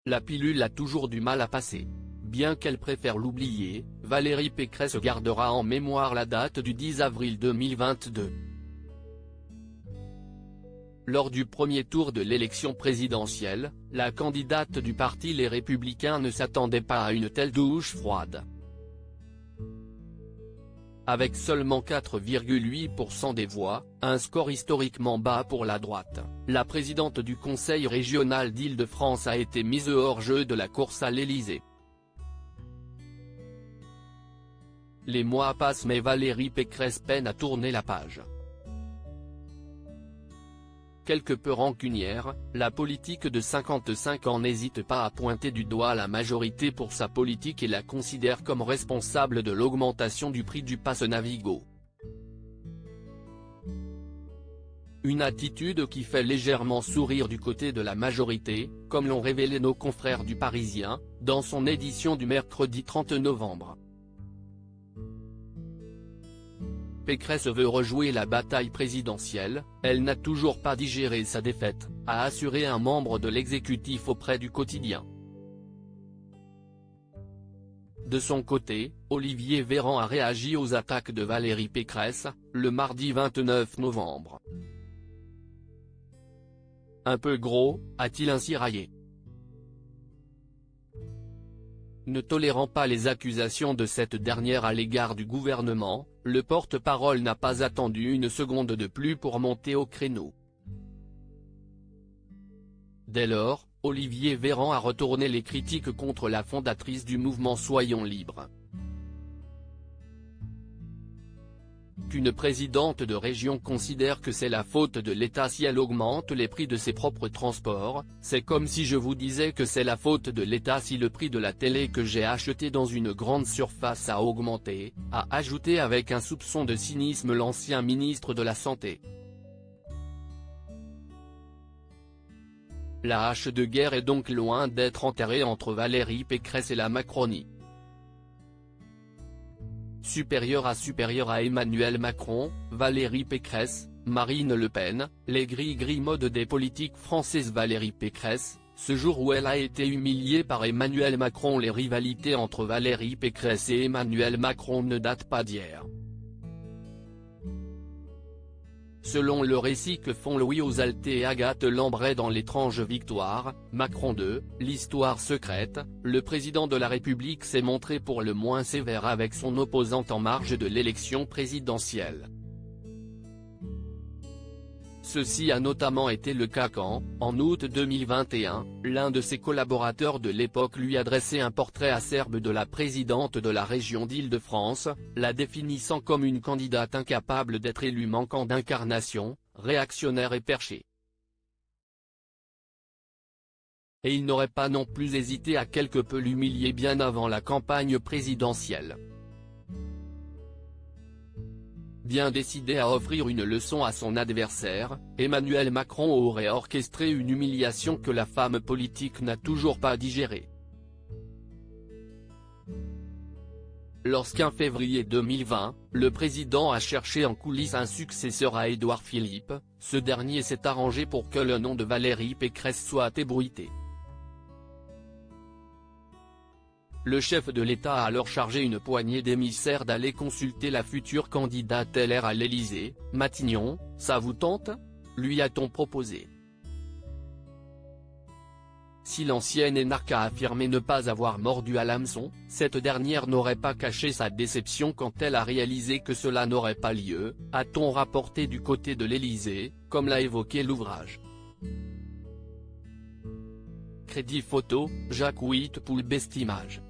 La pilule a toujours du mal à passer. Bien qu'elle préfère l'oublier, Valérie Pécresse gardera en mémoire la date du 10 avril 2022. Lors du premier tour de l'élection présidentielle, la candidate du parti Les Républicains ne s'attendait pas à une telle douche froide. Avec seulement 4,8% des voix, un score historiquement bas pour la droite, la présidente du Conseil régional d'Île-de-France a été mise hors jeu de la course à l'Élysée. Les mois passent mais Valérie Pécresse peine à tourner la page. Quelque peu rancunière, la politique de 55 ans n'hésite pas à pointer du doigt la majorité pour sa politique et la considère comme responsable de l'augmentation du prix du pass Navigo. Une attitude qui fait légèrement sourire du côté de la majorité, comme l'ont révélé nos confrères du Parisien, dans son édition du mercredi 30 novembre. Pécresse veut rejouer la bataille présidentielle, elle n'a toujours pas digéré sa défaite, a assuré un membre de l'exécutif auprès du quotidien. De son côté, Olivier Véran a réagi aux attaques de Valérie Pécresse, le mardi 29 novembre. Un peu gros, a-t-il ainsi raillé. Ne tolérant pas les accusations de cette dernière à l'égard du gouvernement, le porte-parole n'a pas attendu une seconde de plus pour monter au créneau. Dès lors, Olivier Véran a retourné les critiques contre la fondatrice du mouvement Soyons libres. Qu'une présidente de région considère que c'est la faute de l'État si elle augmente les prix de ses propres transports, c'est comme si je vous disais que c'est la faute de l'État si le prix de la télé que j'ai achetée dans une grande surface a augmenté, a ajouté avec un soupçon de cynisme l'ancien ministre de la Santé. La hache de guerre est donc loin d'être enterrée entre Valérie Pécresse et la Macronie. Supérieure à Emmanuel Macron, Valérie Pécresse, Marine Le Pen, les gris-gris modes des politiques françaises. Valérie Pécresse, ce jour où elle a été humiliée par Emmanuel Macron. Les rivalités entre Valérie Pécresse et Emmanuel Macron ne datent pas d'hier. Selon le récit que font Louis Ozalté et Agathe Lambray dans L'étrange victoire, Macron 2, l'histoire secrète, le président de la République s'est montré pour le moins sévère avec son opposante en marge de l'élection présidentielle. Ceci a notamment été le cas quand, en août 2021, l'un de ses collaborateurs de l'époque lui adressait un portrait acerbe de la présidente de la région d'Île-de-France, la définissant comme une candidate incapable d'être élue, manquant d'incarnation, réactionnaire et perchée. Et il n'aurait pas non plus hésité à quelque peu l'humilier bien avant la campagne présidentielle. Bien décidé à offrir une leçon à son adversaire, Emmanuel Macron aurait orchestré une humiliation que la femme politique n'a toujours pas digérée. Lorsqu'en février 2020, le président a cherché en coulisses un successeur à Édouard Philippe, ce dernier s'est arrangé pour que le nom de Valérie Pécresse soit ébruité. Le chef de l'État a alors chargé une poignée d'émissaires d'aller consulter la future candidate LR à l'Élysée. « Matignon, ça vous tente ?» lui a-t-on proposé. Si l'ancienne énarque a affirmé ne pas avoir mordu à l'hameçon, cette dernière n'aurait pas caché sa déception quand elle a réalisé que cela n'aurait pas lieu, a-t-on rapporté du côté de l'Élysée, comme l'a évoqué l'ouvrage. Crédit photo, Jacques Whitpoul. Best Image.